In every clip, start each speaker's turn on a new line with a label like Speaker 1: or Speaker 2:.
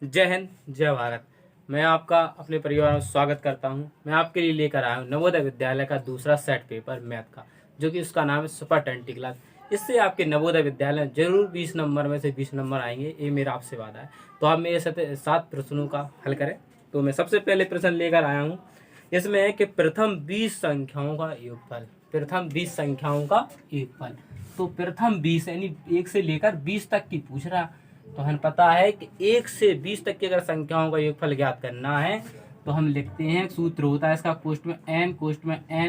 Speaker 1: जय हिंद, जय भारत। मैं आपका अपने परिवार में स्वागत करता हूं। मैं आपके लिए लेकर आया हूं नवोदय विद्यालय का दूसरा सेट पेपर मैथ का, जो कि उसका नाम है सुपर 20 क्लास। इससे आपके नवोदय विद्यालय में जरूर 20 नंबर में से 20 नंबर आएंगे, ये मेरा आपसे वादा है। तो आप मेरे साथ 7 प्रश्नों का हल करें। तो मैं सबसे पहले प्रश्न लेकर आया हूँ। इसमें है कि प्रथम 20 संख्याओं का योगफल। प्रथम 20 संख्याओं का योगफल। तो प्रथम 20 यानी 1 से लेकर 20 तक की पूछ रहा। तो हमें पता है कि 1 से 20 तक की अगर संख्याओं का योगफल ज्ञात करना है तो हम लिखते हैं, सूत्र होता है इसका कोष्ठ में n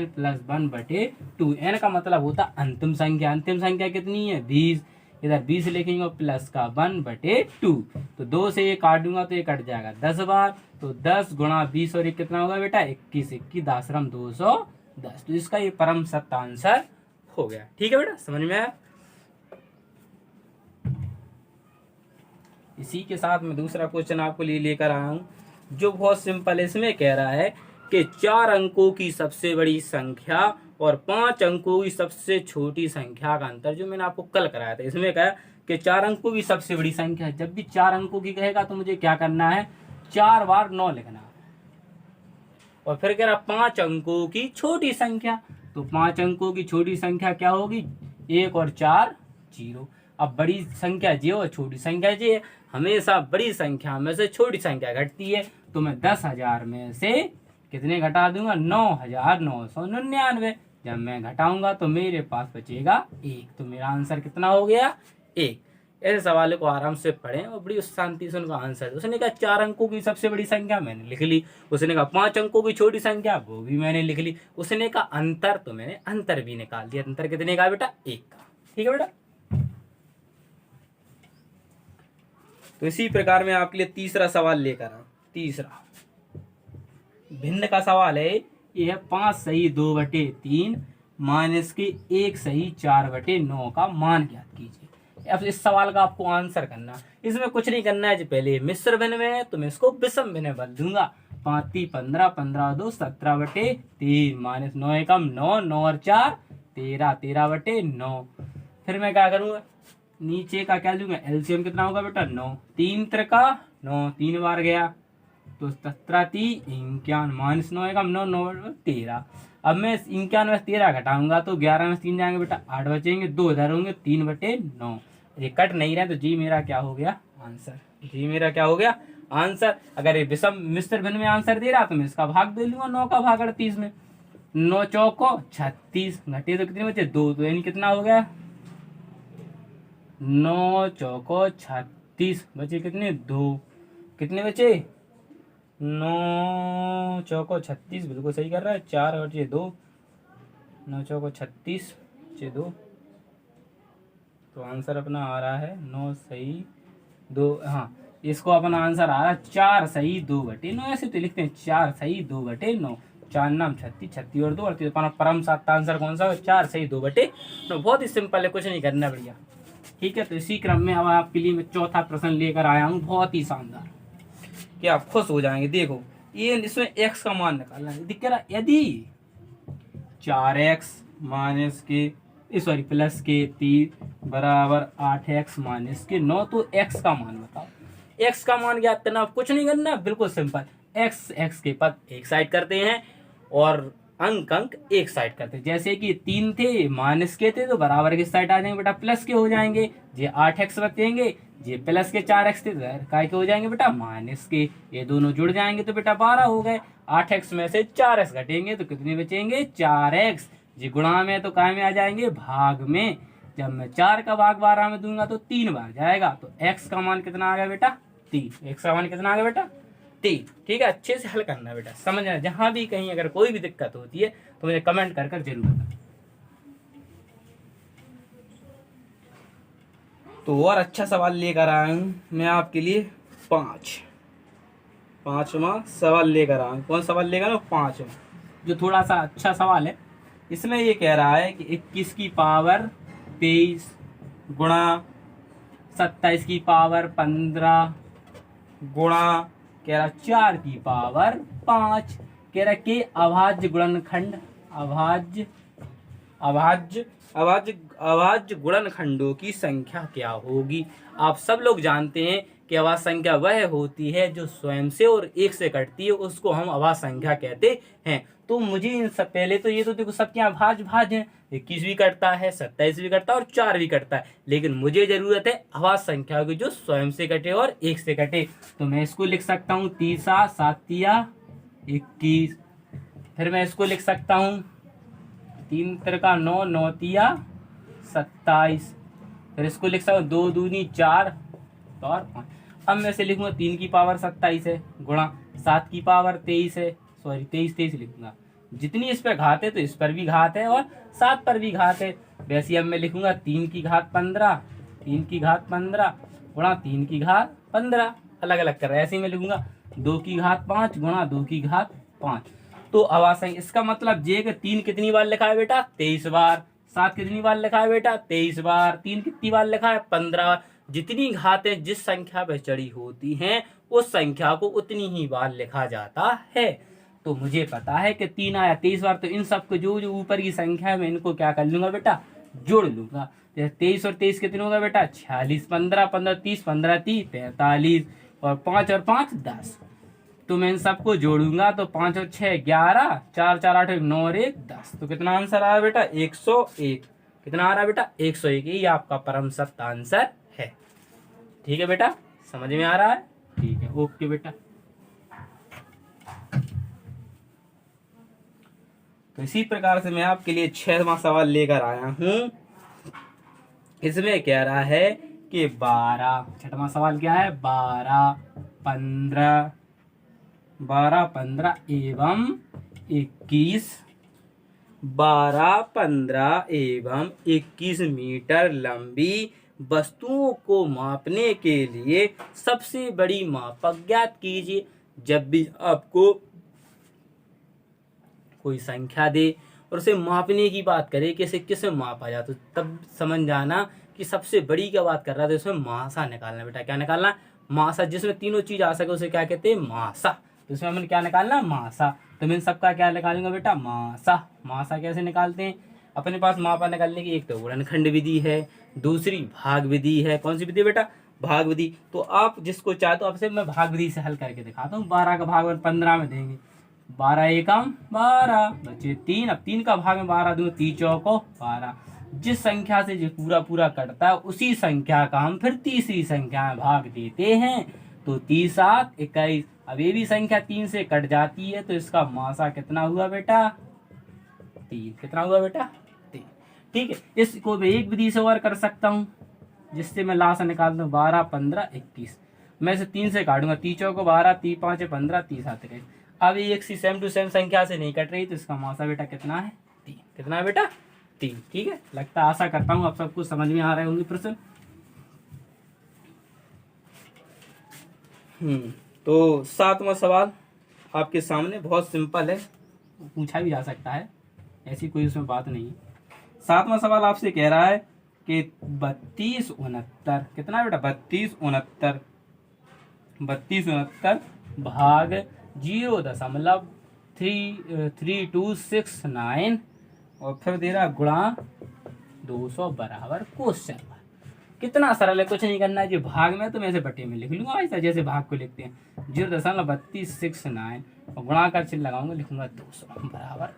Speaker 1: प्लस 1/2। n का मतलब होता है अंतिम संख्या। अंतिम संख्या कितनी है? 20। इधर 20 लिखेंगे और प्लस का 1/2। तो 2 से ये काट दूंगा तो ये कट जाएगा 10 बार। तो 10 गुणा 20 और 1 कितना होगा बेटा? 21। 21 दासरम 210। तो इसका ये परम सत्य आंसर हो गया। ठीक है बेटा, समझ में आया? इसी के साथ में दूसरा क्वेश्चन आपको लेकर आया हूँ, जो बहुत सिंपल है। इसमें कह रहा है कि 4 अंकों की सबसे बड़ी संख्या और 5 अंकों की सबसे छोटी संख्या का अंतर, जो मैंने आपको कल कराया था। इसमें कहा कि 4 अंकों की सबसे बड़ी संख्या, जब भी 4 अंकों की कहेगा तो मुझे क्या करना है? 4 बार 9 लिखना। और फिर कह रहा 5 अंकों की छोटी संख्या, तो 5 अंकों की छोटी संख्या क्या होगी? 1 और 4 0। अब बड़ी संख्या जे और छोटी संख्या जे, हमेशा बड़ी संख्या में से छोटी संख्या घटती है। तो मैं 10,000 में से कितने घटा दूंगा? 9,999। जब मैं घटाऊंगा तो मेरे पास बचेगा 1। तो मेरा आंसर कितना हो गया? 1। ऐसे सवाल को आराम से पढ़ें और बड़ी शांति से उनका आंसर। उसने कहा 4 अंकों की सबसे बड़ी संख्या, मैंने लिख ली। उसने कहा 5 अंकों की छोटी संख्या, वो भी मैंने लिख ली। उसने कहा अंतर, तो मैंने अंतर भी निकाल दिया। अंतर कितने का बेटा? 1 का। ठीक है बेटा। तो इसी प्रकार में आपके लिए तीसरा सवाल लेकर आऊं। तीसरा भिन्न का सवाल है। यह 5 सही 2/3 माइनस के 1 सही 4/9 का मान ज्ञात कीजिए। अब इस सवाल का आपको आंसर करना, इसमें कुछ नहीं करना है। जो पहले मिश्र भिन्न में है तो मैं इसको विषम भिन्न बदल दूंगा। 5 3 15, 15 2 17/3 माइनस 9 एकम 9, 9 और 4 13, 13/9। फिर मैं क्या करूंगा? नीचे का क्या लूंगा? एलसीएम कितना होगा बेटा? 9। 3 त्रिका 9, 3 बार गया तो 17 3 51 माइनस 9 एकम 9, 9 13। अब मैं 51 में 13 घटाऊंगा तो 11 में 3 जाएंगे बेटा, 8 बचेंगे, 2 इधर होंगे, 3/9। ये कट नहीं रहे तो जी मेरा क्या हो गया? आंसर। जी मेरा क्या हो गया? आंसर। अगर ये विषम मिश्र भिन्न में आंसर दे रहा तो मैं इसका भाग दे लूंगा 9 का भाग 38 में। 9 चौको 36, घटे तो कितने बचे? 2। तो यानी कितना हो गया? 9 चौको 36, बचे कितने? 2। कितने बचे? 9 चौको 36, बिल्कुल सही कर रहा है। 4 बचे 2, 9 चौको 36 बचे 2। तो आंसर अपना आ रहा है 9 सही 2। हाँ, इसको अपना आंसर आ रहा है 4 सही 2/9। ऐसे तो लिखते हैं 4 सही 2/9। 4 नाम 36, 36 और 2 38। अपना परम सत्य आंसर कौन सा है? 4 सही 2/9। बहुत ही सिंपल है, कुछ नहीं करना, बढ़िया। ठीक है, तो इसी क्रम में अब आपके लिए मैं चौथा प्रश्न लेकर आया हूँ, बहुत ही शानदार, कि आप खुश हो जाएंगे। देखो, ये इसमें x का मान निकालना है। दिख रहा, यदि 4x माइनस के सॉरी प्लस के 3 बराबर 8x माइनस के 9, तो x का मान बताओ। x का मान ज्ञात करना, कुछ नहीं करना, बिल्कुल सिंपल। x के पद एक साइड करते हैं और अंक एक साइड करते हैं। जैसे कि 3 थे, माइनस के थे, तो बराबर के साइड आ जाएंगे बेटा, प्लस के हो जाएंगे। ये 8x बचेंगे, ये प्लस के 4x थे, काय के हो जाएंगे बेटा? माइनस के। ये दोनों जुड़ जाएंगे तो बेटा 12 हो गए। 8x में से 4x घटेंगे तो कितने बचेंगे? 4x। ये गुणा में तो काय में आ जाएंगे? भाग में। जब मैं 4 का भाग 12 में दूंगा तो 3 बार जाएगा। तो x का मान कितना आ गया बेटा? 3। x का मान कितना आ गया बेटा? 3। ठीक है, अच्छे से हल करना बेटा, समझना। जहां भी कहीं अगर कोई भी दिक्कत होती है तो मुझे कमेंट कर जरूर बताना। तो और अच्छा सवाल लेकर आया हूं मैं आपके लिए। 5वां सवाल लेकर आया हूं। कौन सवाल लेकर आया हूं? 5वां, जो थोड़ा सा अच्छा सवाल है। इसमें ये कह रहा है कि 21 की पावर 23 गुणा 27 की पावर 15 गुणा कह रहा 4 की पावर 5। कह रहा कि अभाज्य गुणनखंड, अभाज्य गुणनखंडों की संख्या क्या होगी? आप सब लोग जानते हैं कि अभाज्य संख्या वह होती है जो स्वयं से और एक से कटती है, उसको हम अभाज्य संख्या कहते हैं। तो मुझे इन सब, पहले तो ये तो देखो सबके यहाँ भाज्य भाज्य है, 21 भी कटता है, 27 भी कटता है और 4 भी कटता है, लेकिन मुझे जरूरत है अभाज्य संख्या की जो स्वयं से कटे और एक से कटे। तो मैं इसको लिख सकता हूँ 30 7 21। फिर मैं इसको लिख सकता हूँ 3 का 9 9 27। फिर इसको लिख सकता हूँ 2 दूनी 4 और 5। अब मैं इसे लिखूंगा 3 की पावर 27 है गुणा 7 की पावर 23 है, सॉरी 23 लिखूंगा। जितनी इस पर घात है तो इस पर भी घात है और 7 पर भी घात है। वैसे अब मैं लिखूंगा 3 की घात 15, 3 की घात 15 गुणा 3 की घात 15, अलग अलग कर रहा है। ऐसे ही मैं लिखूंगा 2 की घात 5 गुणा 2 की घात 5। तो अभाज्य, इसका मतलब ये कि 3 कितनी बार लिखा है बेटा? 23 बार। 7 कितनी बार लिखा है बेटा? 23 बार। 3 कितनी बार लिखा है? 15 बार। जितनी घातें जिस संख्या पर चढ़ी होती हैं उस संख्या को उतनी ही बार लिखा जाता है। तो मुझे पता है कि 3 आया 23 बार, तो इन सबको जो जो ऊपर की संख्या है मैं इनको क्या कर लूंगा बेटा? जोड़ लूंगा। 23 और 23 कितने होगा बेटा? 46। 15 15 30, 15 30 45 और 5 और 5 10। तो मैं इन सबको जोड़ूंगा तो 5 और 6 11, 4 4 8 9 और 1 10। तो कितना आंसर आ रहा है बेटा? 101। कितना आ रहा है बेटा? 101। ये आपका परम सत्य आंसर है। ठीक है बेटा, समझ में आ रहा है? ठीक है, ओके बेटा। तो इसी प्रकार से मैं आपके लिए 6वां सवाल लेकर आया हूं। इसमें कह रहा है कि 12, 6वां सवाल क्या है? 12 15 एवं 21, 12 15 एवं 21 मीटर लंबी वस्तुओं को मापने के लिए सबसे बड़ी मापक ज्ञात कीजिए। जब भी आपको कोई संख्या दे और उसे मापने की बात करे कि इसे किससे मापा जाए, तो तब समझ जाना कि सबसे बड़ी क्या बात कर रहा था, इसमें मासा निकालना बेटा। क्या निकालना? मासा। जिसमें तीनों चीज आ सके उसे क्या कहते हैं? मासा। तो इसमें हमने क्या निकालना? मासा। तो मैं सबका क्या निकालूंगा बेटा? मासा। मासा कैसे निकालते हैं? अपने पास मापा निकालने की एक तो गुणनखंड विधि है, दूसरी भाग विधि है। कौन सी विधि बेटा? भाग विधि। तो आप जिसको चाहते हो आपसे मैं भाग विधि से हल करके दिखाता हूँ। 12 का भाग 15 में देंगे, 12 एकम 12 बचे 3। अब 3 का भाग में 12 दूं 3 चौको 12। जिस संख्या से जो पूरा पूरा कटता है उसी संख्या का हम फिर तीसरी संख्या में भाग देते हैं। तो 30 7 21। अब ये भी संख्या 3 से कट जाती है, तो इसका मासा कितना हुआ बेटा? 3। कितना हुआ बेटा? 3। ठीक है, इसको मैं एक विधि से और कर सकता हूँ जिससे मैं लासा निकाल दूं 12 15 21। मैं इसे 3 से काटूंगा, 3 चौको 12, 3 5 15, 30 7 21। अब ये एक सी सेम टू सेम संख्या से नहीं कट रही, तो इसका मासा बेटा कितना है? 3। कितना है बेटा? 3। ठीक है, लगता आशा करता हूँ आप सबको समझ में आ रहे होंगे प्रश्न। तो 7वां सवाल आपके सामने बहुत सिंपल है, पूछा भी जा सकता है, ऐसी कोई उसमें बात नहीं है। 7वां सवाल आपसे कह रहा है कि 32 69, कितना है बेटा? 32 69 भाग 0.3269 और फिर दे रहा गुणा 200 बराबर क्वेश्चन। कितना सरल है, कुछ नहीं करना है। जो भाग में तो मैं इसे बटे में लिख लूंगा ऐसा, जैसे भाग को लिखते हैं 0.3269 और गुणा कर चिन्ह लगाऊंगा, लिखूंगा 200 बराबर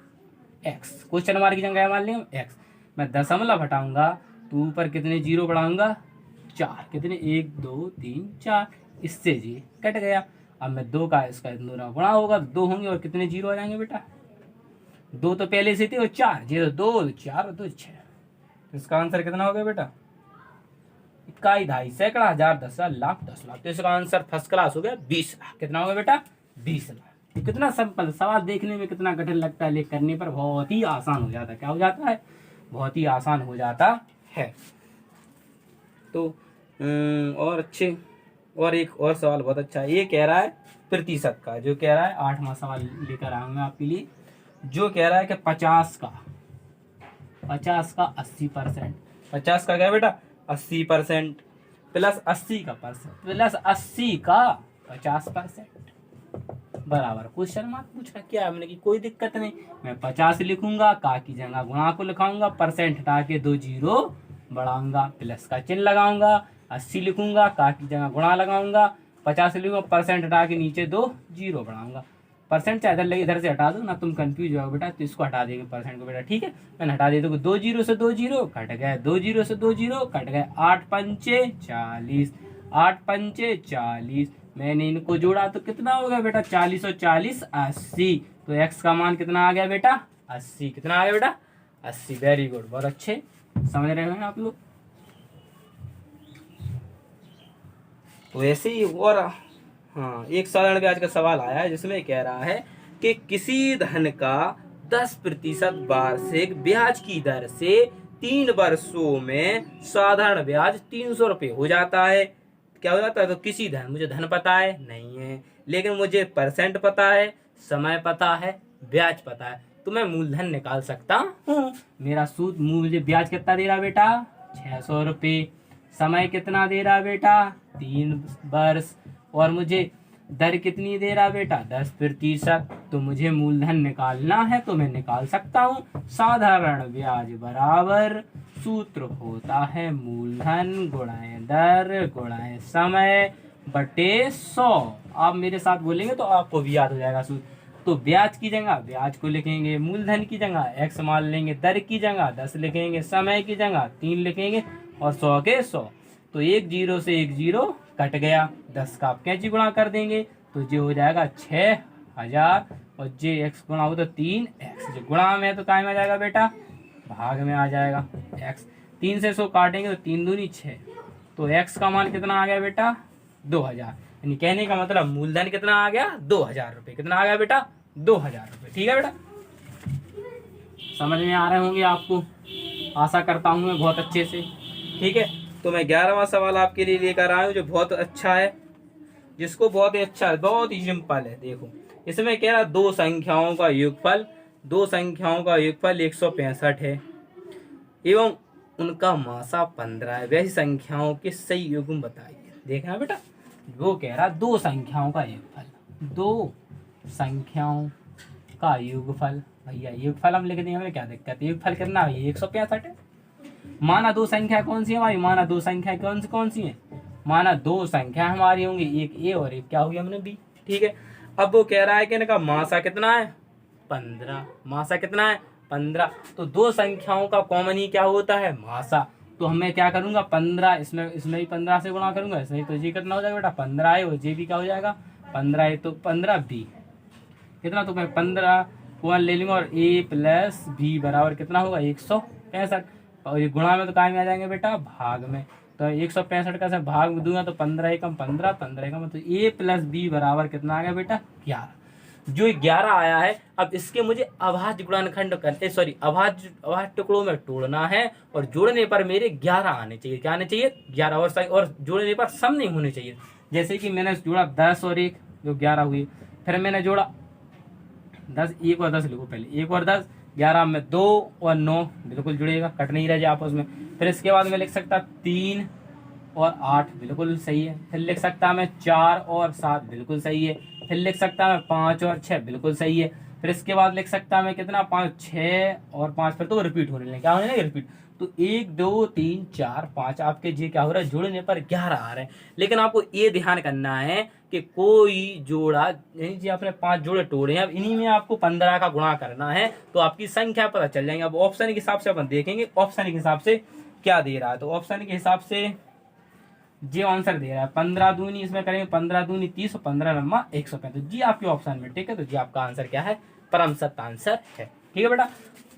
Speaker 1: एक्स। क्वेश्चन मार्क की जगह मान लिया एक्स। मैं दशमलव हटाऊंगा तो ऊपर कितने जीरो बढ़ाऊंगा? 4। कितने? 1 2 3 4। इससे जी कट गया। अब मैं 2 का इसका दोनों गुणा होगा तो 2 होंगे और कितने जीरो आ जाएंगे बेटा? 2 तो पहले से थे और 4, 0 2 4 2 6। तो इसका आंसर कितना हो गया बेटा? इकाई, दहाई, सैकड़ा, हजार, 10 लाख, 10 लाख। तो इसका आंसर फर्स्ट क्लास हो गया 20 लाख। कितना हो गया बेटा? 20 लाख। तो कितना सिंपल सवाल, देखने में कितना कठिन लगता है, लेकिन करने पर बहुत ही आसान हो जाता है। क्या हो जाता है? बहुत ही आसान हो जाता है। तो और अच्छे, और एक और सवाल बहुत अच्छा है। ये कह रहा है प्रतिशत का, जो कह रहा है 8वां सवाल लेकर आऊंगा आपके लिए, जो कह रहा है कि 50 का 80%। 50 का क्या बेटा? 80% प्लस 80 का परसेंट प्लस 80 का 50% बराबर क्वेश्चन मार्क पूछ रहा। क्या हमने की कोई दिक्कत नहीं, मैं 50 लिखूंगा, का की जगह गुणा को लिखाऊंगा, परसेंट हटा के 2 जीरो बढ़ाऊंगा, प्लस का चिन्ह लगाऊंगा। 80 लिखूंगा, का की जगह गुणा लगाऊंगा, 50 लिखूंगा, परसेंट हटा के नीचे 2 जीरो बढ़ाऊंगा। परसेंट चाहे इधर लगे, इधर से हटा दो ना, तुम कंफ्यूज हो बेटा, तो इसको हटा देंगे परसेंट को बेटा, ठीक है। मैंने हटा दिया, तो 2 जीरो से 2 जीरो कट गए, 2 जीरो से 2 जीरो कट गए, 8 पंचे 40, 8 पंचे 40। मैंने इनको जोड़ा तो कितना हो गया बेटा, 40 और 40 80। तो एक्स का मान कितना आ गया बेटा, 80। कितना आ गया बेटा, 80। वेरी गुड, बहुत अच्छे, समझ रहे हैं आप लोग। तो ऐसे ही और हाँ, एक साधारण ब्याज का सवाल आया है जिसमें कह रहा है कि किसी धन का 10% वार्षिक ब्याज की दर से 3 वर्षों में साधारण ब्याज 300 रुपये हो जाता है। क्या हो जाता है, तो किसी धन, मुझे धन पता है नहीं है, लेकिन मुझे परसेंट पता है, समय पता है, ब्याज पता है, तो मैं मूलधन निकाल सकता हूँ। मेरा सूद, मुझे ब्याज कितना दे रहा बेटा, 600 रुपये, समय कितना दे रहा बेटा, 3 वर्ष, और मुझे दर कितनी दे रहा बेटा, 10%। तो मुझे मूलधन निकालना है, तो मैं निकाल सकता हूँ। साधारण ब्याज बराबर सूत्र होता है मूलधन गुणाए दर गुणाए समय बटे 100। आप मेरे साथ बोलेंगे तो आपको भी याद हो जाएगा सूत्र। तो ब्याज की जगह ब्याज को लिखेंगे, मूलधन की जगह x मान लेंगे, दर की जगह 10 लिखेंगे, समय की जगह 3 लिखेंगे, और 100 के 100। तो 1 जीरो से 1 जीरो कट गया, 10 का आप कैंची गुणा कर देंगे, तो ये हो जाएगा 6000, और जे एक्स गुणा हो तो 3x, जो गुणा में है तो काय में आ जाएगा बेटा, भाग में आ जाएगा x। 3 से 100 काटेंगे तो 3 दूनी 6, तो x का मान कितना आ गया बेटा, 2000। यानी कहने का मतलब मूलधन कितना आ गया, 2000 रुपये। कितना आ गया बेटा, 2000 रुपये। ठीक है बेटा, समझ में आ रहे होंगे आपको, आशा करता हूँ मैं बहुत अच्छे से। ठीक है, तो मैं 11वां सवाल आपके लिए लेकर आया हूँ जो बहुत अच्छा है, जिसको बहुत ही अच्छा है, बहुत ही सिंपल है। देखो इसमें क्या है, दो संख्याओं का योगफल, दो संख्याओं का योगफल 165 है एवं उनका मासा 15 है। वैसी संख्याओं के सही युग्म बताइए। देखना बेटा, वो कह रहा दो संख्याओं का योगफल, दो संख्याओं का योगफल। भैया योगफल हम लिख देंगे, हमें क्या दिक्कत है, योगफल कितना है, 165 है। माना दो संख्या कौन सी है हमारी, माना दो संख्या कौन सी है, माना दो संख्या हमारी होंगी, एक ए और एक क्या होगी हमने बी। ठीक है, अब वो कह रहा है कि इनका मासा कितना है, 15। मासा कितना है, 15। तो दो संख्याओं का कॉमन ही क्या होता है, मासा। तो हमें क्या करूंगा, 15, इसमें भी 15 से गुणा करूंगा, इसमें तो जी कितना हो जाएगा बेटा, 15 है, और जे भी क्या हो जाएगा, 15 है, तो 15 बी कितना, तो मैं 15 कॉमन ले लूंगा, और ए प्लस बी बराबर कितना होगा, 165। और ये गुणा में तो काय में आ जाएंगे बेटा, भाग में। तो 165 का से भाग में दूंगा तो 15 एकम 15, 15 एकम, तो ए प्लस बी बराबर कितना आ गया बेटा, 11। जो 11 आया है, अब इसके मुझे अभाज्य गुणनखंड करते, सॉरी अभाज्य टुकड़ों में तोड़ना है, और जोड़ने पर मेरे 11 आने चाहिए। क्या आने चाहिए, 11, और जोड़ने पर सम नहीं होने चाहिए। जैसे कि मैंने जोड़ा 10 और 1 जो 11 हुई, फिर मैंने जोड़ा 10, 1 और 10 लिखो पहले, 1 और 10, 11 में 2 और 9 बिल्कुल जुड़ेगा, कट नहीं रह जाए आपस में। फिर इसके बाद मैं लिख सकता 3 और 8 बिल्कुल सही है। फिर लिख सकता मैं 4 और 7 बिल्कुल सही है। फिर लिख सकता मैं 5 और 6 बिल्कुल सही है। फिर इसके बाद लिख सकता मैं कितना, 5, 6 और 5, फिर तो रिपीट होने लगे, क्या होने लगे, रिपीट। तो 1 2 3 4 5 आपके जी क्या हो रहा है, जुड़ने पर 11 आ रहे हैं। लेकिन आपको ये ध्यान करना है कि कोई जोड़ा, यानी जी आपने 5 जोड़े तोड़े हैं, अब इन्हीं में आपको 15 का गुणा करना है, तो आपकी संख्या पता चल जाएंगे। अब ऑप्शन के हिसाब से अपन देखेंगे, ऑप्शन के हिसाब से क्या दे रहा है। तो ऑप्शन के हिसाब से जो आंसर दे रहा है 15 दूनी, इसमें करेंगे 15 दूनी 30 और 15 नम्मा 135 जी आपके ऑप्शन में। ठीक है, तो जी आपका आंसर क्या है, परम सत्य आंसर है। ठीक है बेटा,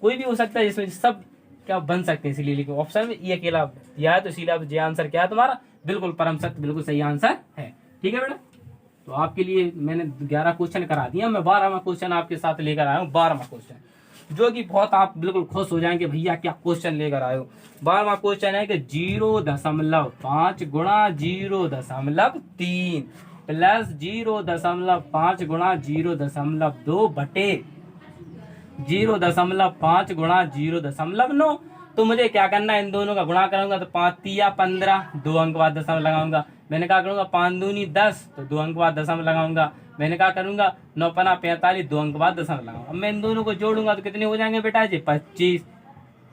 Speaker 1: कोई भी हो सकता है, इसमें सब क्या बन सकते हैं, इसलिए लिखो ऑप्शन में ये अकेला दिया है, तो इसीलिए ये आंसर क्या है तुम्हारा, बिल्कुल परम सत्य, बिल्कुल सही आंसर है। ठीक है बेटा, तो आपके लिए मैंने 11 क्वेश्चन करा दिया, मैं 12वां क्वेश्चन आपके साथ लेकर आया हूँ। 12वां क्वेश्चन जो कि बहुत आप बिल्कुल खुश हो जाएंगे, भैया क्या क्वेश्चन लेकर आए हो। 12वां क्वेश्चन है कि 0.5 गुणा 0.3 प्लस 0.5 गुणा 0.2 बटे 0.5 गुणा 0.9। तो मुझे क्या करना है, इन दोनों का गुणा करूंगा तो 5 तिया 15, 2 अंक बाद दशमलव लगाऊंगा। मैंने कहा करूंगा 5 दूनी 10, तो 2 अंक बाद दशमलव लगाऊंगा। मैंने कहा करूंगा 9 पना 45, 2 अंक बाद दशमलव लगाऊंगा। अब मैं इन दोनों को जोड़ूंगा तो कितने हो जाएंगे बेटा जी, 25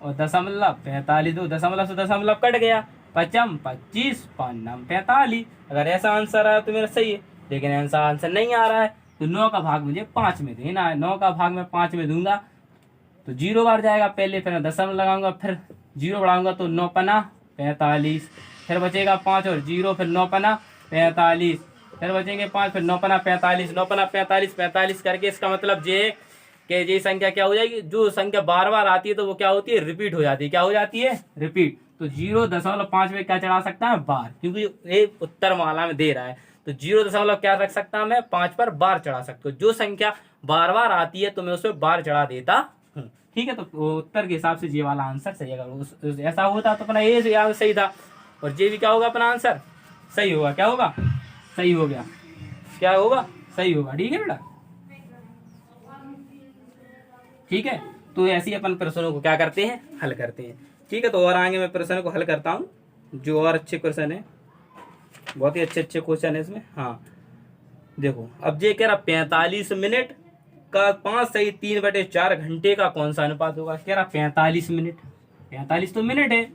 Speaker 1: और दशमलव 45, 2 दशमलव से दशमलव कट गया, पचम 25, 5 9 45। अगर ऐसा आंसर आया तो मेरा सही है, लेकिन ऐसा आंसर नहीं आ रहा है। तो 9 का भाग मुझे 5 में देना है। 9 का भाग मैं 5 में दूंगा तो 0 बार जाएगा पहले, फिर मैं दशमलव लगाऊंगा, फिर 0 बढ़ाऊंगा तो 9 पना 45, फिर बचेगा 5 और 0, फिर 9 पना 45, फिर बचेंगे 5, फिर 9 पना 45, 9 पना 45, 45 करके इसका मतलब ये कि ये संख्या क्या हो जाएगी, जो संख्या बार बार आती है तो वो क्या होती है, रिपीट हो जाती है। क्या हो जाती है, रिपीट। तो 0.5 में क्या चढ़ा सकता है, बार, क्योंकि ये उत्तर माला में दे रहा है। तो 0 क्या रख सकता हूं मैं, 5 पर बार चढ़ा सकता हूँ। जो संख्या बार बार आती है तो मैं उसमें बार चढ़ा देता हूँ। ठीक है, तो उत्तर के हिसाब से ये वाला आंसर सही है। ऐसा होता तो अपना ये सही था, और ये भी क्या होगा, अपना आंसर सही होगा। क्या होगा, सही हो गया। क्या होगा, सही होगा। ठीक है बेटा, ठीक है। तो ऐसे ही अपन प्रश्नों को क्या करते हैं, हल करते हैं। ठीक है, तो और आगे मैं प्रश्न को हल करता हूँ, जो और अच्छे क्वेश्चन है, बहुत ही अच्छे क्वेश्चन है इसमें। हाँ देखो, अब ये कह रहा 45 मिनट का 5/3/4 घंटे का कौन सा अनुपात होगा। कह रहा 45 मिनट, 45 तो मिनट है,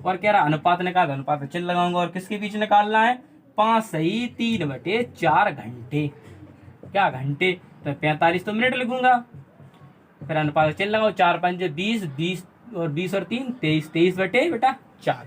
Speaker 1: और कह रहा अनुपात निकाल, अनुपात चिन्ह लगाऊंगा, और किसके बीच निकालना है, 5/3/4 घंटे। क्या घंटे, तो 45 तो मिनट लिखूंगा, फिर अनुपात चिन्ह लगाओ, 4 5 20, 20 और 20 और 3 23, 23/4।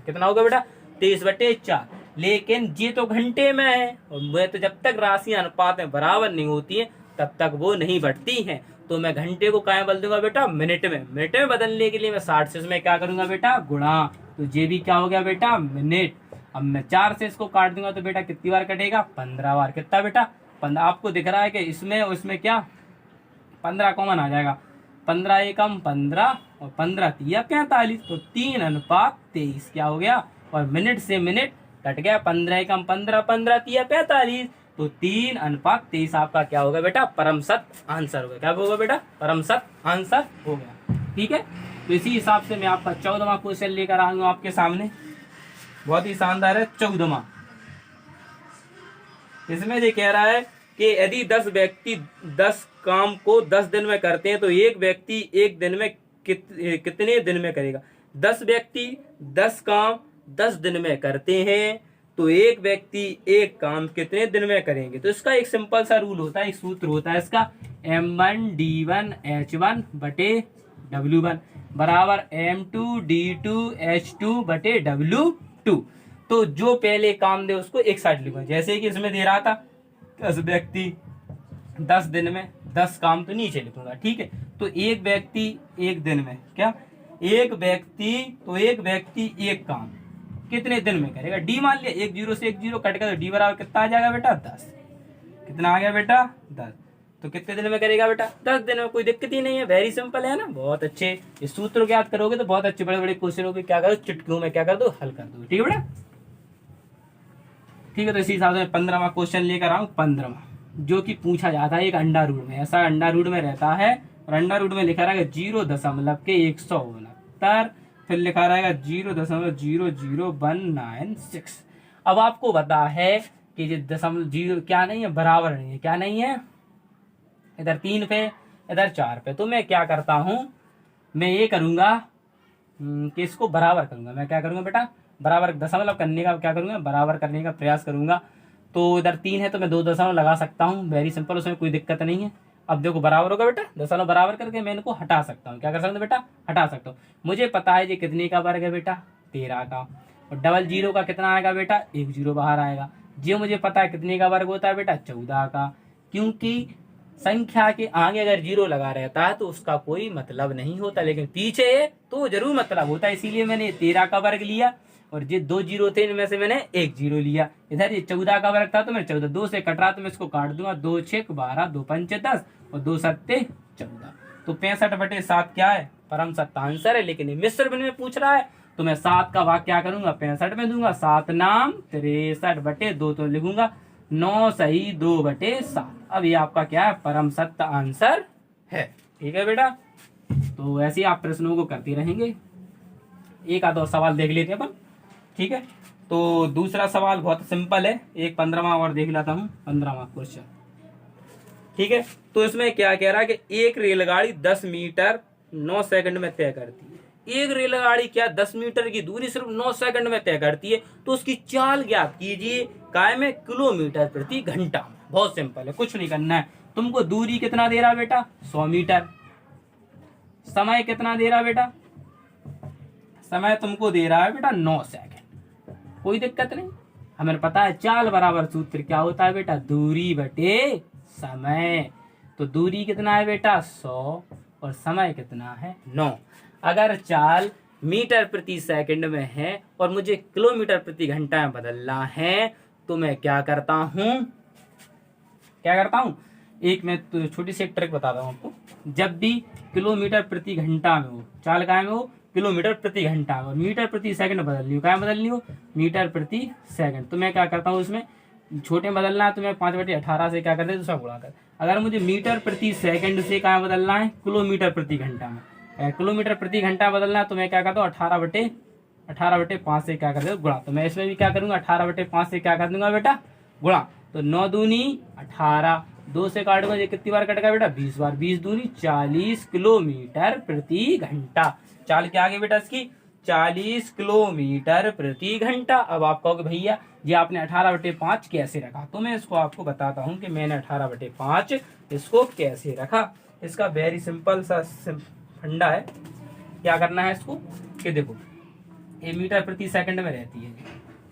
Speaker 1: कितना होगा बेटा, 23/4। लेकिन ये तो घंटे में है, और मैं तो जब तक राशि अनुपात में बराबर नहीं होती है तब तक वो नहीं बढ़ती हैं। तो मैं घंटे को क्या बदल दूंगा बेटा, मिनट में। मिनट में बदलने के लिए मैं 60 से इसमें क्या करूंगा बेटा, गुणा। तो ये भी क्या हो गया बेटा, मिनट। अब मैं 4 से इसको काट दूंगा तो बेटा कितनी बार कटेगा, 15 बार। कितना बेटा, 15। आपको दिख रहा है कि इसमें और इसमें क्या 15 कॉमन आ जाएगा, 15 एकम 15 और 15 तिया 45, तो 3:23 क्या हो गया, और मिनट से मिनट कट गया, 15 एकम 15, 15 तिया 45, तो 3:23 आपका क्या होगा बेटा, परम सत्य आंसर होगा। क्या होगा बेटा, परम सत्य आंसर हो गया। ठीक है, तो इसी हिसाब से मैं आपका 14वां क्वेश्चन लेकर आऊंगा आपके सामने, बहुत ही शानदार है 14वां। इसमें ये कह रहा है कि यदि 10 व्यक्ति 10 काम को 10 दिन में करते हैं तो एक व्यक्ति एक दिन में कितने दिन में करेगा। 10 व्यक्ति 10 काम 10 दिन में करते हैं तो एक व्यक्ति एक काम कितने दिन में करेंगे। तो इसका एक सिंपल सा रूल होता है, एक सूत्र होता है इसका, M1D1H1/W1 बराबर M2D2H2/W2। तो जो पहले काम दे उसको एक साइड लिखो, जैसे कि इसमें दे रहा था 10 व्यक्ति 10 दिन में 10 काम, तो नीचे लिखूंगा। ठीक है, तो एक व्यक्ति एक दिन में, क्या एक व्यक्ति, तो एक व्यक्ति एक काम कितने दिन में करेगा, डी मान लिया। 1 0 से 1 0 कट कर, तो डी बराबर कितना आ जाएगा बेटा, 10। कितना आ गया बेटा, 10। तो कितने दिन में करेगा बेटा, 10 दिन में। कोई दिक्कत ही नहीं है, वेरी सिंपल है ना, बहुत अच्छे। इस सूत्र को याद करोगे तो बहुत अच्छे बड़े बड़े क्वेश्चन हो, क्या करो, चुटकियों में क्या कर दो, हल कर दो। ठीक है बेटा, ठीक है। तो इसी हिसाब से 15वां क्वेश्चन लेकर आऊं, 15वां, जो कि पूछा जाता है एक अंडा रूट में। ऐसा अंडा रूट में रहता है, और अंडा रूट में लिखा रहेगा 0.169, फिर लिखा रहेगा 0.00196। अब आपको पता है कि ये दशमलव जीरो क्या नहीं है, बराबर नहीं है। क्या नहीं है, इधर 3 पे इधर 4 पे। तो मैं क्या करता हूं, मैं ये करूंगा कि इसको बराबर करूंगा। मैं क्या करूंगा बेटा, बराबर दशमलव करने का क्या करूंगा, बराबर करने का प्रयास करूंगा। तो इधर 3 है तो मैं 2 दशमलव लगा सकता हूँ, वेरी सिंपल, उसमें कोई दिक्कत नहीं है। अब देखो बराबर होगा बेटा, दशमलव बराबर करके मैं इनको हटा सकता हूँ। क्या कर सकता हूँ बेटा, हटा सकता हूँ। मुझे पता है ये कितने का वर्ग है बेटा, 13 का। और डबल जीरो का कितना आएगा बेटा, 1 0 बाहर आएगा। ये मुझे पता है कितने का वर्ग होता है बेटा, 14 का। क्योंकि संख्या के आगे अगर 0 लगा रहता है तो उसका कोई मतलब नहीं होता, लेकिन पीछे तो जरूर मतलब होता है। इसीलिए मैंने 13 का वर्ग लिया, और ये 2 0 थे, इनमें से मैंने 1 0 लिया। इधर ये 14 का वर्ग था तो मैं 14, 2 से कट रहा तो मैं इसको काट दूंगा, 2 6 12, 2 5 10 और 2 7 14। तो 65/7 क्या है, परम सत्य आंसर है। लेकिन ये मिश्र भिन्न में पूछ रहा है तो मैं 7 का भाग क्या करूंगा, 65 में दूंगा। 7 नाम 63/2 तो लिखूंगा 9 सही 2/7। अब ये आपका क्या है, परम सत्य आंसर है। ठीक है बेटा, तो ऐसे ही आप प्रश्नों को करते रहेंगे। एक आधा सवाल देख लेते हैं अपन। ठीक है, तो दूसरा सवाल बहुत सिंपल है, एक 15वां और देख लेता हूँ, 15वां क्वेश्चन। ठीक है, तो इसमें क्या कह रहा है कि एक रेलगाड़ी 10 मीटर 9 सेकंड में तय करती है। एक रेलगाड़ी क्या 10 मीटर की दूरी सिर्फ 9 सेकंड में तय करती है, तो उसकी चाल ज्ञात कीजिए काय में किलोमीटर प्रति घंटा में। बहुत सिंपल है, कुछ नहीं करना है। तुमको दूरी कितना दे रहा बेटा 100 मीटर, समय कितना दे रहा बेटा, समय तुमको दे रहा है बेटा 9 सेकंड, कोई दिक्कत नहीं। हमें पता है चाल बराबर सूत्र क्या होता है बेटा, दूरी बटे समय। तो दूरी कितना है बेटा 100 और समय कितना है 9। अगर चाल मीटर प्रति सेकंड में है और मुझे किलोमीटर प्रति घंटा में बदलना है, तो मैं क्या करता हूं, एक मैं तो छोटी सी एक ट्रिक बताता हूं आपको। जब भी किलोमीटर प्रति घंटा में हो, चाल काय में हो किलोमीटर प्रति घंटा में, और मीटर प्रति सेकंड बदलनी हो, क्या बदलनी हो मीटर प्रति सेकंड, तो मैं क्या करता हूँ उसमें छोटे में बदलना है तो मैं 5/18 से क्या करते दूसरा गुणा कर। अगर मुझे मीटर प्रति सेकंड से क्या बदलना है किलोमीटर प्रति घंटा में, किलोमीटर प्रति घंटा बदलना है तो मैं क्या करता हूँ 18/5 से क्या कर दूँ गुणा। तो मैं इसमें भी क्या करूंगा 18/5 से क्या कर दूंगा बेटा गुणा। तो 9 दूनी 18, 2 से काटूंगा ये कितनी बार कटेगा बेटा 20 बार, 20 दूनी 40 किलोमीटर प्रति घंटा। चाल क्या आ गई बेटा इसकी 40 किलोमीटर प्रति घंटा। अब आप कहोगे भैया ये आपने 18/5 कैसे रखा, तो मैं इसको आपको बताता हूँ कि मैंने 18/5 इसको कैसे रखा। इसका वेरी सिंपल सा फंडा है। क्या करना है इसको कि देखो ये मीटर प्रति सेकंड में रहती है,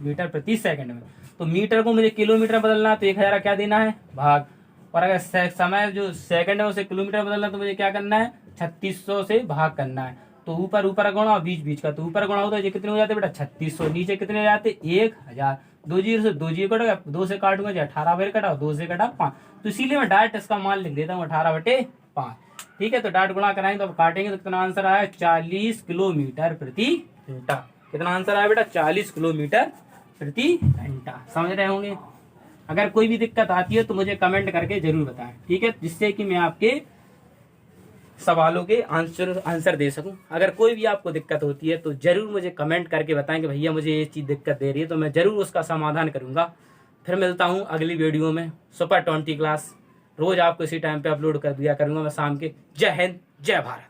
Speaker 1: मीटर प्रति सेकंड में, तो मीटर को मुझे किलोमीटर बदलना है तो 1000 क्या देना है भाग, और अगर समय जो सेकंड है उसे किलोमीटर बदलना है तो मुझे क्या करना है 3600 से भाग करना है। तो ऊपर ऊपर गुणा और बीच बीच का, तो ऊपर गुणा होता है ये कितने हो जाते बेटा 3600, नीचे कितने हो जाते 1000, 2 जीरो से 2 जीरो कटेगा, 2 से काटूंगा 18 बार कटा, 2 से कटा 5, तो इसीलिए मैं डायरेक्ट इसका मान लिख देता हूँ 18/5। ठीक है, तो डायरेक्ट गुणा कराएंगे तो अब काटेंगे तो कितना आंसर आया 40 किलोमीटर प्रति घंटा। कितना आंसर आया बेटा 40 किलोमीटर प्रति घंटा। समझ रहे होंगे। अगर कोई भी दिक्कत आती है तो मुझे कमेंट करके जरूर बताएं, ठीक है, जिससे कि मैं आपके सवालों के आंसर दे सकूं। अगर कोई भी आपको दिक्कत होती है तो जरूर मुझे कमेंट करके बताएं कि भैया मुझे ये चीज़ दिक्कत दे रही है, तो मैं जरूर उसका समाधान करूंगा। फिर मिलता हूं अगली वीडियो में। सुपर 20 क्लास रोज आपको इसी टाइम पे अपलोड कर दिया करूंगा मैं शाम के। जय हिंद, जय भारत।